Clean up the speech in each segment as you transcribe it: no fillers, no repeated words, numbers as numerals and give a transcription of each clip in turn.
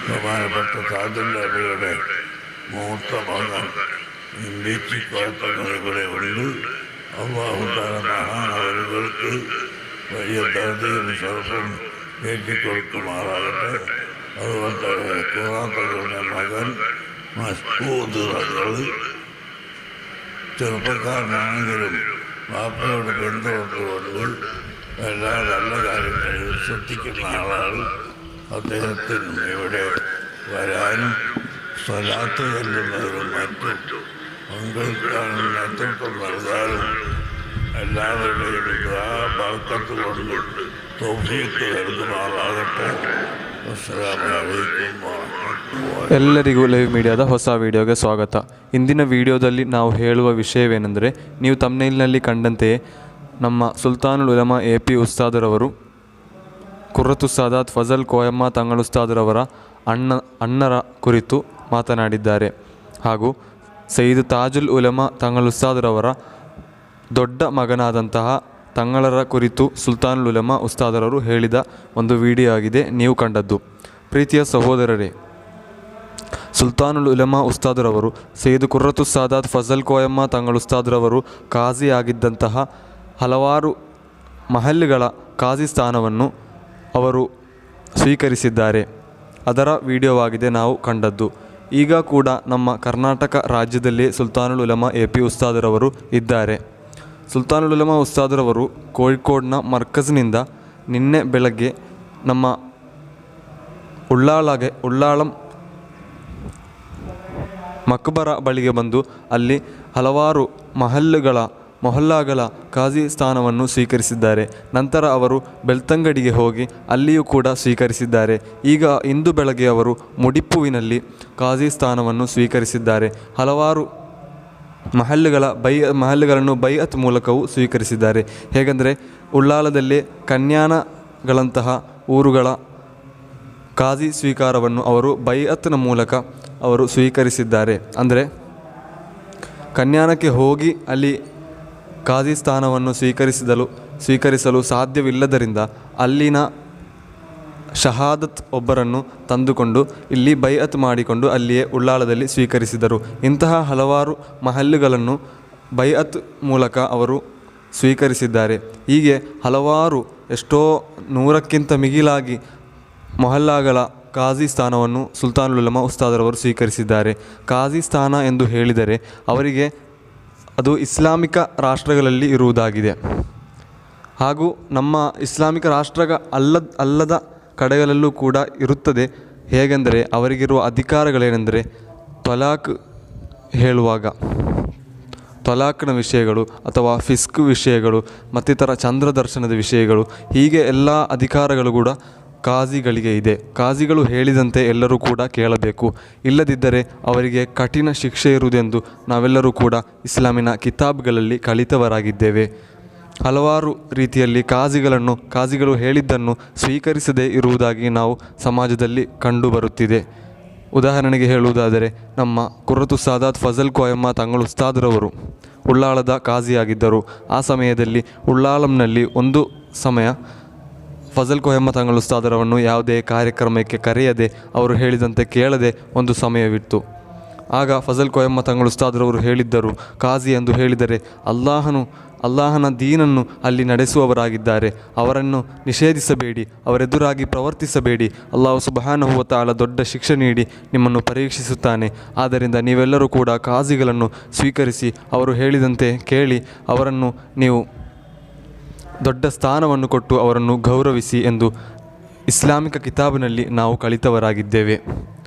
ബഹുമാനപ്പെട്ട താജുല്ലയുടെ മൂത്ത മകൻ ഇമ്പിച്ചിക്കോത്തങ്ങളിവിടെ ഉണ്ട്. അള്ളാഹുത്താല മഹാനവരുകൾക്ക് വലിയ ദർജയും ശർഫും ഏറ്റിക്കൊടുക്കുമാറാകട്ടെ. അതുപോലെ ഖുറാത്തകളുടെ മകൻ മസ്ഊദ് തങ്ങൾ ചെറുപ്പക്കാരനാണെങ്കിലും വാപ്പയോട് പിന്തുണച്ചുകൊണ്ട് എല്ലാ നല്ല കാര്യങ്ങളിലും ശ്രദ്ധിക്കുന്ന ആളാണ്. അദ്ദേഹത്തിന് ഇവിടെ വരാനും സ്വലാത്ത് ചെല്ലുന്നതിനും മറ്റും പങ്കെടുക്കാനും നേതൃത്വം നൽകാനും എല്ലാവരുടെയും ബർക്കത്ത് കൊണ്ട് തൗഫീഖ് നൽകുമാറാകട്ടെ. അസ്സലാമു അലൈക്കും വറഹ്മത്തുള്ളാഹി. ಎಲ್ಲರಿಗೂ ಲೈವ್ ಮೀಡಿಯಾದ ಹೊಸ ವಿಡಿಯೋಗೆ ಸ್ವಾಗತ. ಇಂದಿನ ವಿಡಿಯೋದಲ್ಲಿ ನಾವು ಹೇಳುವ ವಿಷಯವೇನೆಂದರೆ, ನೀವು ತಮ್ನೇಲ್ನಲ್ಲಿ ಕಂಡಂತೆಯೇ ನಮ್ಮ ಸುಲ್ತಾನುಲ್ ಉಲಮಾ AP ಉಸ್ತಾದರವರು ಕುರ್ರತು ಸಾದಾತ್ ಫಜಲ್ ಕೋಯಮ್ಮ ತಂಗಳ್ ಉಸ್ತಾದರವರ ಅಣ್ಣರ ಕುರಿತು ಮಾತನಾಡಿದ್ದಾರೆ. ಹಾಗೂ ಸಯ್ಯಿದ್ ತಾಜುಲ್ ಉಲಮಾ ತಂಗಳ್ ಉಸ್ತಾದರವರ ದೊಡ್ಡ ಮಗನಾದಂತಹ ತಂಗಳರ ಕುರಿತು ಸುಲ್ತಾನುಲ್ ಉಲಮಾ ಉಸ್ತಾದರವರು ಹೇಳಿದ ಒಂದು ವಿಡಿಯೋ ಆಗಿದೆ ನೀವು ಕಂಡದ್ದು. ಪ್ರೀತಿಯ ಸಹೋದರರೇ, ಸುಲ್ತಾನುಲ್ ಉಲಮಾ ಉಸ್ತಾದರವರು ಸಯ್ಯಿದ್ ಕುರ್ರತು ಸಾದಾತ್ ಫಜಲ್ ಕೋಯಮ್ಮ ತಂಗಳ್ ಉಸ್ತಾದರವರು ಕಾಜಿ ಆಗಿದ್ದಂತಹ ಹಲವಾರು ಮಹಲ್ಗಳ ಕಾಜಿ ಸ್ಥಾನವನ್ನು ಅವರು ಸ್ವೀಕರಿಸಿದ್ದಾರೆ. ಅದರ ವಿಡಿಯೋವಾಗಿದೆ ನಾವು ಕಂಡದ್ದು. ಈಗ ಕೂಡ ನಮ್ಮ ಕರ್ನಾಟಕ ರಾಜ್ಯದಲ್ಲಿ ಸುಲ್ತಾನುಲ್ ಉಲಮಾ AP ಉಸ್ತಾದರವರು ಇದ್ದಾರೆ. ಸುಲ್ತಾನುಲ್ ಉಲಮಾ ಉಸ್ತಾದರವರು ಕೋಳಿಕೋಡ್ನ ಮರ್ಕಜ್ನಿಂದ ನಿನ್ನೆ ಬೆಳಗ್ಗೆ ನಮ್ಮ ಉಳ್ಳಾಳಂ ಮಕ್ಬರ ಬಳಿಗೆ ಬಂದು ಅಲ್ಲಿ ಹಲವಾರು ಮೊಹಲ್ಲಾಗಳ ಕಾಜಿ ಸ್ಥಾನವನ್ನು ಸ್ವೀಕರಿಸಿದ್ದಾರೆ. ನಂತರ ಅವರು ಬೆಳ್ತಂಗಡಿಗೆ ಹೋಗಿ ಅಲ್ಲಿಯೂ ಕೂಡ ಸ್ವೀಕರಿಸಿದ್ದಾರೆ. ಈಗ ಇಂದು ಬೆಳಗ್ಗೆ ಅವರು ಮುಡಿಪ್ಪುವಿನಲ್ಲಿ ಕಾಜಿ ಸ್ಥಾನವನ್ನು ಸ್ವೀಕರಿಸಿದ್ದಾರೆ. ಹಲವಾರು ಮಹಲ್ಗಳನ್ನು ಬೈಅತ್ ಮೂಲಕವೂ ಸ್ವೀಕರಿಸಿದ್ದಾರೆ. ಹೇಗೆಂದರೆ ಉಳ್ಳಾಲದಲ್ಲಿ ಕನ್ಯಾನಗಳಂತಹ ಊರುಗಳ ಕಾಜಿ ಸ್ವೀಕಾರವನ್ನು ಅವರು ಬೈಅತ್ನ ಮೂಲಕ ಅವರು ಸ್ವೀಕರಿಸಿದ್ದಾರೆ. ಅಂದರೆ ಕನ್ಯಾನಕ್ಕೆ ಹೋಗಿ ಅಲ್ಲಿ ಕಾಜಿ ಸ್ಥಾನವನ್ನು ಸ್ವೀಕರಿಸಲು ಸಾಧ್ಯವಿಲ್ಲದರಿಂದ ಅಲ್ಲಿನ ಶಹಾದತ್ ಒಬ್ಬರನ್ನು ತಂದುಕೊಂಡು ಇಲ್ಲಿ ಬೈಅತ್ ಮಾಡಿಕೊಂಡು ಅಲ್ಲಿಯೇ ಉಳ್ಳಾಲದಲ್ಲಿ ಸ್ವೀಕರಿಸಿದರು. ಇಂತಹ ಹಲವಾರು ಮಹಲ್ಲುಗಳನ್ನು ಬೈಅತ್ ಮೂಲಕ ಅವರು ಸ್ವೀಕರಿಸಿದ್ದಾರೆ. ಹೀಗೆ ಹಲವಾರು ಎಷ್ಟೋ 100ಕ್ಕಿಂತ ಮಿಗಿಲಾಗಿ ಮೊಹಲ್ಲಾಗಳ ಕಾಜಿ ಸ್ಥಾನವನ್ನು ಸುಲ್ತಾನುಲ್ ಉಲಮಾ ಉಸ್ತಾದರವರು ಸ್ವೀಕರಿಸಿದ್ದಾರೆ. ಕಾಜಿ ಸ್ಥಾನ ಎಂದು ಹೇಳಿದರೆ ಅವರಿಗೆ ಅದು ಇಸ್ಲಾಮಿಕ ರಾಷ್ಟ್ರಗಳಲ್ಲಿ ಇರುವುದಾಗಿದೆ. ಹಾಗೂ ನಮ್ಮ ಇಸ್ಲಾಮಿಕ ಅಲ್ಲದ ಕಡೆಗಳಲ್ಲೂ ಕೂಡ ಇರುತ್ತದೆ. ಹೇಗೆಂದರೆ ಅವರಿಗಿರುವ ಅಧಿಕಾರಗಳೇನೆಂದರೆ ತ್ವಲಾಕ್ ಹೇಳುವಾಗ ತ್ವಲಾಕ್ನ ವಿಷಯಗಳು ಅಥವಾ ಫಿಸ್ಕ್ ವಿಷಯಗಳು ಮತ್ತಿತರ ಚಂದ್ರದರ್ಶನದ ವಿಷಯಗಳು, ಹೀಗೆ ಎಲ್ಲ ಅಧಿಕಾರಗಳು ಕೂಡ ಕಾಜಿಗಳಿಗೆ ಇದೆ. ಕಾಜಿಗಳು ಹೇಳಿದಂತೆ ಎಲ್ಲರೂ ಕೂಡ ಕೇಳಬೇಕು. ಇಲ್ಲದಿದ್ದರೆ ಅವರಿಗೆ ಕಠಿಣ ಶಿಕ್ಷೆ ಇರುವುದೆಂದು ನಾವೆಲ್ಲರೂ ಕೂಡ ಇಸ್ಲಾಮಿನ ಕಿತಾಬ್ಗಳಲ್ಲಿ ಕಲಿತವರಾಗಿದ್ದೇವೆ. ಹಲವಾರು ರೀತಿಯಲ್ಲಿ ಕಾಜಿಗಳು ಹೇಳಿದ್ದನ್ನು ಸ್ವೀಕರಿಸದೇ ಇರುವುದಾಗಿ ನಾವು ಸಮಾಜದಲ್ಲಿ ಕಂಡುಬರುತ್ತಿದೆ. ಉದಾಹರಣೆಗೆ ಹೇಳುವುದಾದರೆ, ನಮ್ಮ ಕುರ್ರತು ಸಾದಾತ್ ಫಜಲ್ ಕೋಯಮ್ಮ ತಂಗಳ್ ಉಸ್ತಾದರವರು ಉಳ್ಳಾಳದ ಕಾಜಿಯಾಗಿದ್ದರು. ಆ ಸಮಯದಲ್ಲಿ ಉಳ್ಳಾಳಂನಲ್ಲಿ ಒಂದು ಸಮಯ ಫಜಲ್ ಕೋಯಮ್ಮ ತಂಗಳ್ ಉಸ್ತಾದರವನ್ನು ಯಾವುದೇ ಕಾರ್ಯಕ್ರಮಕ್ಕೆ ಕರೆಯದೆ ಅವರು ಹೇಳಿದಂತೆ ಕೇಳದೆ ಒಂದು ಸಮಯವಿತ್ತು. ಆಗ ಫಜಲ್ ಕೋಯಮ್ಮ ತಂಗಳ್ ಉಸ್ತಾದರವರು ಹೇಳಿದ್ದರು, ಕಾಜಿ ಎಂದು ಹೇಳಿದರೆ ಅಲ್ಲಾಹನ ದೀನನ್ನು ಅಲ್ಲಿ ನಡೆಸುವವರಾಗಿದ್ದಾರೆ. ಅವರನ್ನು ನಿಷೇಧಿಸಬೇಡಿ, ಅವರೆದುರಾಗಿ ಪ್ರವರ್ತಿಸಬೇಡಿ. ಅಲ್ಲಾಹು ಸುಬ್ಹಾನಹು ವ ತಆಲಾ ದೊಡ್ಡ ಶಿಕ್ಷೆ ನೀಡಿ ನಿಮ್ಮನ್ನು ಪರೀಕ್ಷಿಸುತ್ತಾನೆ. ಆದ್ದರಿಂದ ನೀವೆಲ್ಲರೂ ಕೂಡ ಕಾಜಿಗಳನ್ನು ಸ್ವೀಕರಿಸಿ ಅವರು ಹೇಳಿದಂತೆ ಕೇಳಿ ಅವರನ್ನು ನೀವು ದೊಡ್ಡ ಸ್ಥಾನವನ್ನು ಕೊಟ್ಟು ಅವರನ್ನು ಗೌರವಿಸಿ ಎಂದು ಇಸ್ಲಾಮಿಕ ಕಿತಾಬಿನಲ್ಲಿ ನಾವು ಕಲಿತವರಾಗಿದ್ದೇವೆ.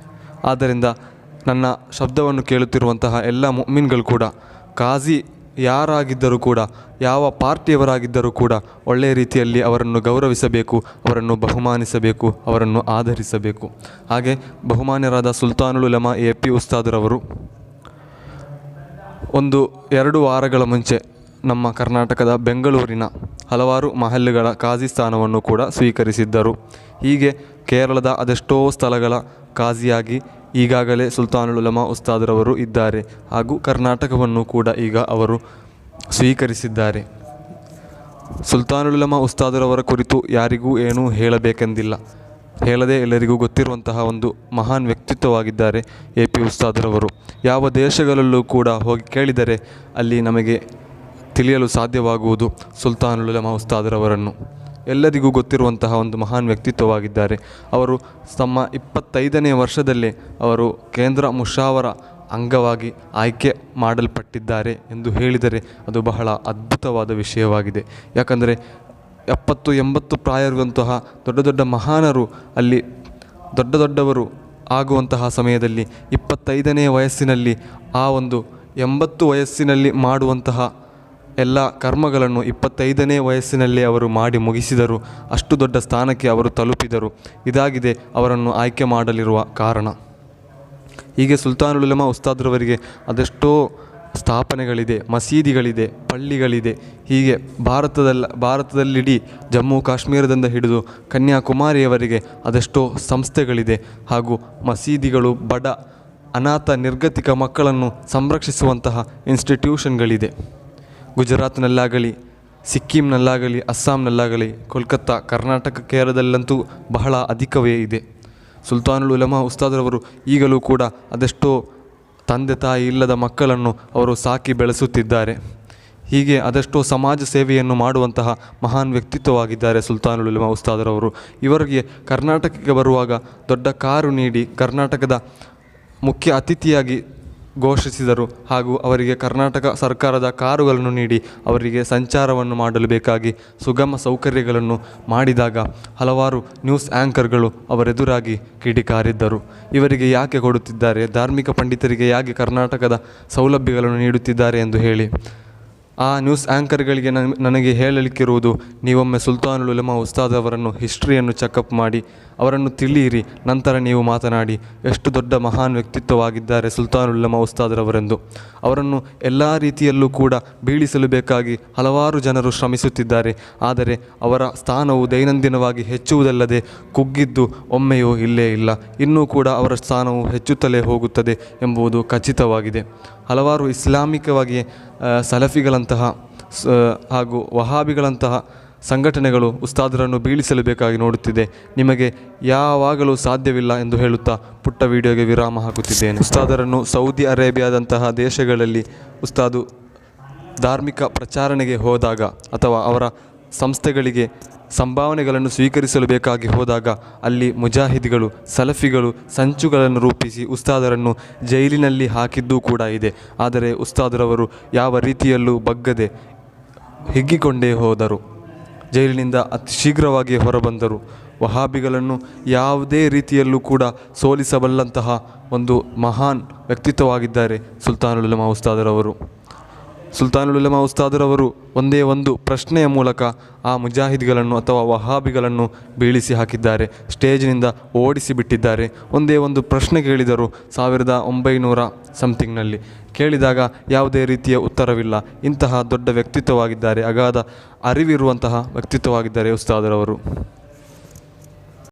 ಆದ್ದರಿಂದ ನನ್ನ ಶಬ್ದವನ್ನು ಕೇಳುತ್ತಿರುವಂತಹ ಎಲ್ಲ ಮುಅ್ಮಿನ್ಗಳು ಕೂಡ ಕಾಜಿ ಯಾರಾಗಿದ್ದರೂ ಕೂಡ, ಯಾವ ಪಾರ್ಟಿಯವರಾಗಿದ್ದರೂ ಕೂಡ ಒಳ್ಳೆಯ ರೀತಿಯಲ್ಲಿ ಅವರನ್ನು ಗೌರವಿಸಬೇಕು, ಅವರನ್ನು ಬಹುಮಾನಿಸಬೇಕು, ಅವರನ್ನು ಆಧರಿಸಬೇಕು. ಹಾಗೆ ಬಹುಮಾನ್ಯರಾದ ಸುಲ್ತಾನುಲ್ ಉಲಮಾ AP ಉಸ್ತಾದರವರು 1-2 ವಾರಗಳ ಮುಂಚೆ ನಮ್ಮ ಕರ್ನಾಟಕದ ಬೆಂಗಳೂರಿನ ಹಲವಾರು ಮಹಲ್ಲುಗಳ ಕಾಜಿ ಸ್ಥಾನವನ್ನು ಕೂಡ ಸ್ವೀಕರಿಸಿದ್ದರು. ಹೀಗೆ ಕೇರಳದ ಅದೆಷ್ಟೋ ಸ್ಥಳಗಳ ಕಾಜಿಯಾಗಿ ಈಗಾಗಲೇ ಸುಲ್ತಾನುಲ್ ಉಲಮಾ ಉಸ್ತಾದರವರು ಇದ್ದಾರೆ. ಹಾಗೂ ಕರ್ನಾಟಕವನ್ನು ಕೂಡ ಈಗ ಅವರು ಸ್ವೀಕರಿಸಿದ್ದಾರೆ. ಸುಲ್ತಾನುಲ್ ಉಲಮಾ ಉಸ್ತಾದರವರ ಕುರಿತು ಯಾರಿಗೂ ಏನೂ ಹೇಳಬೇಕೆಂದಿಲ್ಲ. ಹೇಳದೇ ಎಲ್ಲರಿಗೂ ಗೊತ್ತಿರುವಂತಹ ಒಂದು ಮಹಾನ್ ವ್ಯಕ್ತಿತ್ವವಾಗಿದ್ದಾರೆ AP ಉಸ್ತಾದರವರು. ಯಾವ ದೇಶಗಳಲ್ಲೂ ಕೂಡ ಹೋಗಿ ಕೇಳಿದರೆ ಅಲ್ಲಿ ನಮಗೆ ತಿಳಿಯಲು ಸಾಧ್ಯವಾಗುವುದು ಸುಲ್ತಾನುಲ್ ಉಲಮಾ ಉಸ್ತಾದರವರನ್ನು. ಎಲ್ಲರಿಗೂ ಗೊತ್ತಿರುವಂತಹ ಒಂದು ಮಹಾನ್ ವ್ಯಕ್ತಿತ್ವವಾಗಿದ್ದಾರೆ. ಅವರು ತಮ್ಮ 25ನೇ ವರ್ಷದಲ್ಲೇ ಅವರು ಕೇಂದ್ರ ಮುಷಾವರ ಅಂಗವಾಗಿ ಆಯ್ಕೆ ಮಾಡಲ್ಪಟ್ಟಿದ್ದಾರೆ ಎಂದು ಹೇಳಿದರೆ ಅದು ಬಹಳ ಅದ್ಭುತವಾದ ವಿಷಯವಾಗಿದೆ. ಯಾಕಂದರೆ 70-80 ಪ್ರಾಯವಿರುವಂತಹ ದೊಡ್ಡ ದೊಡ್ಡ ಮಹಾನರು ಅಲ್ಲಿ ದೊಡ್ಡವರು ಆಗುವಂತಹ ಸಮಯದಲ್ಲಿ 25ನೇ ವಯಸ್ಸಿನಲ್ಲಿ ಆ ಒಂದು 80 ವಯಸ್ಸಿನಲ್ಲಿ ಮಾಡುವಂತಹ ಎಲ್ಲ ಕರ್ಮಗಳನ್ನು 25ನೇ ವಯಸ್ಸಿನಲ್ಲೇ ಅವರು ಮಾಡಿ ಮುಗಿಸಿದರು. ಅಷ್ಟು ದೊಡ್ಡ ಸ್ಥಾನಕ್ಕೆ ಅವರು ತಲುಪಿದರು. ಇದಾಗಿದೆ ಅವರನ್ನು ಆಯ್ಕೆ ಮಾಡಲಿರುವ ಕಾರಣ. ಹೀಗೆ ಸುಲ್ತಾನುಲ್ ಉಲಮಾ ಉಸ್ತಾದರವರಿಗೆ ಅದೆಷ್ಟೋ ಸ್ಥಾಪನೆಗಳಿದೆ, ಮಸೀದಿಗಳಿದೆ, ಪಳ್ಳಿಗಳಿದೆ. ಹೀಗೆ ಭಾರತದಲ್ಲಿಡೀ ಜಮ್ಮು ಕಾಶ್ಮೀರದಿಂದ ಹಿಡಿದು ಕನ್ಯಾಕುಮಾರಿಯವರೆಗೆ ಅದೆಷ್ಟೋ ಸಂಸ್ಥೆಗಳಿದೆ ಹಾಗೂ ಮಸೀದಿಗಳು, ಬಡ ಅನಾಥ ನಿರ್ಗತಿಕ ಮಕ್ಕಳನ್ನು ಸಂರಕ್ಷಿಸುವಂತಹ ಇನ್ಸ್ಟಿಟ್ಯೂಷನ್ಗಳಿದೆ. ಗುಜರಾತ್ನಲ್ಲಾಗಲಿ, ಸಿಕ್ಕಿಂನಲ್ಲಾಗಲಿ, ಅಸ್ಸಾಂನಲ್ಲಾಗಲಿ, ಕೋಲ್ಕತ್ತಾ, ಕರ್ನಾಟಕ, ಕೇರಳದಲ್ಲಂತೂ ಬಹಳ ಅಧಿಕವೇ ಇದೆ. ಸುಲ್ತಾನುಲ್ ಉಲಮಾ ಉಸ್ತಾದರವರು ಈಗಲೂ ಕೂಡ ಅದೆಷ್ಟೋ ತಂದೆ ತಾಯಿ ಇಲ್ಲದ ಮಕ್ಕಳನ್ನು ಅವರು ಸಾಕಿ ಬೆಳೆಸುತ್ತಿದ್ದಾರೆ. ಹೀಗೆ ಅದೆಷ್ಟೋ ಸಮಾಜ ಸೇವೆಯನ್ನು ಮಾಡುವಂತಹ ಮಹಾನ್ ವ್ಯಕ್ತಿತ್ವವಾಗಿದ್ದಾರೆ ಸುಲ್ತಾನುಲ್ ಉಲಮಾ ಉಸ್ತಾದರವರು. ಇವರಿಗೆ ಕರ್ನಾಟಕಕ್ಕೆ ಬರುವಾಗ ದೊಡ್ಡ ಕಾರು ನೀಡಿ ಕರ್ನಾಟಕದ ಮುಖ್ಯ ಅತಿಥಿಯಾಗಿ ಘೋಷಿಸಿದರು ಹಾಗೂ ಅವರಿಗೆ ಕರ್ನಾಟಕ ಸರ್ಕಾರದ ಕಾರುಗಳನ್ನು ನೀಡಿ ಅವರಿಗೆ ಸಂಚಾರವನ್ನು ಮಾಡಲು ಬೇಕಾಗಿ ಸುಗಮ ಸೌಕರ್ಯಗಳನ್ನು ಮಾಡಿದಾಗ ಹಲವಾರು ನ್ಯೂಸ್ ಆ್ಯಂಕರ್ಗಳು ಅವರೆದುರಾಗಿ ಕಿಡಿಕಾರಿದ್ದರು. ಇವರಿಗೆ ಯಾಕೆ ಕೊಡುತ್ತಿದ್ದಾರೆ, ಧಾರ್ಮಿಕ ಪಂಡಿತರಿಗೆ ಯಾಕೆ ಕರ್ನಾಟಕದ ಸೌಲಭ್ಯಗಳನ್ನು ನೀಡುತ್ತಿದ್ದಾರೆ ಎಂದು ಹೇಳಿ. ಆ ನ್ಯೂಸ್ ಆ್ಯಂಕರ್ಗಳಿಗೆ ನನಗೆ ಹೇಳಲಿಕ್ಕಿರುವುದು, ನೀವೊಮ್ಮೆ ಸುಲ್ತಾನುಲ್ ಉಲಮಾ ಉಸ್ತಾದವರನ್ನು ಹಿಸ್ಟ್ರಿಯನ್ನು ಚೆಕಪ್ ಮಾಡಿ ಅವರನ್ನು ತಿಳಿಯಿರಿ, ನಂತರ ನೀವು ಮಾತನಾಡಿ ಎಷ್ಟು ದೊಡ್ಡ ಮಹಾನ್ ವ್ಯಕ್ತಿತ್ವವಾಗಿದ್ದಾರೆ ಸುಲ್ತಾನುಲ್ ಉಲಮಾ ಉಸ್ತಾದರವರೆಂದು. ಅವರನ್ನು ಎಲ್ಲ ರೀತಿಯಲ್ಲೂ ಕೂಡ ಬೀಳಿಸಲು ಬೇಕಾಗಿ ಹಲವಾರು ಜನರು ಶ್ರಮಿಸುತ್ತಿದ್ದಾರೆ. ಆದರೆ ಅವರ ಸ್ಥಾನವು ದೈನಂದಿನವಾಗಿ ಹೆಚ್ಚುವುದಲ್ಲದೆ ಕುಗ್ಗಿದ್ದು ಒಮ್ಮೆಯೂ ಇಲ್ಲೇ ಇಲ್ಲ. ಇನ್ನೂ ಕೂಡ ಅವರ ಸ್ಥಾನವು ಹೆಚ್ಚುತ್ತಲೇ ಹೋಗುತ್ತದೆ ಎಂಬುದು ಖಚಿತವಾಗಿದೆ. ಹಲವಾರು ಇಸ್ಲಾಮಿಕವಾಗಿ ಸಲಫಿಗಳಂತಹ ಹಾಗೂ ವಹಾಬಿಗಳಂತಹ ಸಂಘಟನೆಗಳು ಉಸ್ತಾದರನ್ನು ಬೀಳಿಸಲು ಬೇಕಾಗಿ ನೋಡುತ್ತಿದೆ. ನಿಮಗೆ ಯಾವಾಗಲೂ ಸಾಧ್ಯವಿಲ್ಲ ಎಂದು ಹೇಳುತ್ತಾ ಪುಟ್ಟ ವಿಡಿಯೋಗೆ ವಿರಾಮ ಹಾಕುತ್ತಿದ್ದೇನೆ. ಉಸ್ತಾದರನ್ನು ಸೌದಿ ಅರೇಬಿಯಾದಂತಹ ದೇಶಗಳಲ್ಲಿ ಉಸ್ತಾದು ಧಾರ್ಮಿಕ ಪ್ರಚಾರಣೆಗೆ ಹೋದಾಗ ಅಥವಾ ಅವರ ಸಂಸ್ಥೆಗಳಿಗೆ ಸಂಭಾವನೆಗಳನ್ನು ಸ್ವೀಕರಿಸಲು ಬೇಕಾಗಿ ಹೋದಾಗ ಅಲ್ಲಿ ಮುಜಾಹಿದಿಗಳು, ಸಲಫಿಗಳು ಸಂಚುಗಳನ್ನು ರೂಪಿಸಿ ಉಸ್ತಾದರನ್ನು ಜೈಲಿನಲ್ಲಿ ಹಾಕಿದ್ದೂ ಕೂಡ ಇದೆ. ಆದರೆ ಉಸ್ತಾದರವರು ಯಾವ ರೀತಿಯಲ್ಲೂ ಬಗ್ಗದೆ ಹಿಗ್ಗಿಕೊಂಡೇ ಹೋದರು. ಜೈಲಿನಿಂದ ಅತಿ ಶೀಘ್ರವಾಗಿ ಹೊರಬಂದರು. ವಹಾಬಿಗಳನ್ನು ಯಾವುದೇ ರೀತಿಯಲ್ಲೂ ಕೂಡ ಸೋಲಿಸಬಲ್ಲಂತಹ ಒಂದು ಮಹಾನ್ ವ್ಯಕ್ತಿತ್ವವಾಗಿದ್ದಾರೆ ಸುಲ್ತಾನುಲ್ ಉಲಮಾ ಉಸ್ತಾದರವರು. ಸುಲ್ತಾನುಲ್ ಉಲಮಾ ಉಸ್ತಾದರವರು ಒಂದೇ ಒಂದು ಪ್ರಶ್ನೆಯ ಮೂಲಕ ಆ ಮುಜಾಹಿದ್ಗಳನ್ನು ಅಥವಾ ವಹಾಬಿಗಳನ್ನು ಬೀಳಿಸಿ ಹಾಕಿದ್ದಾರೆ, ಸ್ಟೇಜಿನಿಂದ ಓಡಿಸಿ ಬಿಟ್ಟಿದ್ದಾರೆ. ಒಂದೇ ಒಂದು ಪ್ರಶ್ನೆ ಕೇಳಿದರು 1900 ಸಮಥಿಂಗ್ನಲ್ಲಿ. ಕೇಳಿದಾಗ ಯಾವುದೇ ರೀತಿಯ ಉತ್ತರವಿಲ್ಲ. ಇಂತಹ ದೊಡ್ಡ ವ್ಯಕ್ತಿತ್ವವಾಗಿದ್ದಾರೆ, ಅಗಾಧ ಅರಿವಿರುವಂತಹ ವ್ಯಕ್ತಿತ್ವವಾಗಿದ್ದಾರೆ ಉಸ್ತಾದರವರು.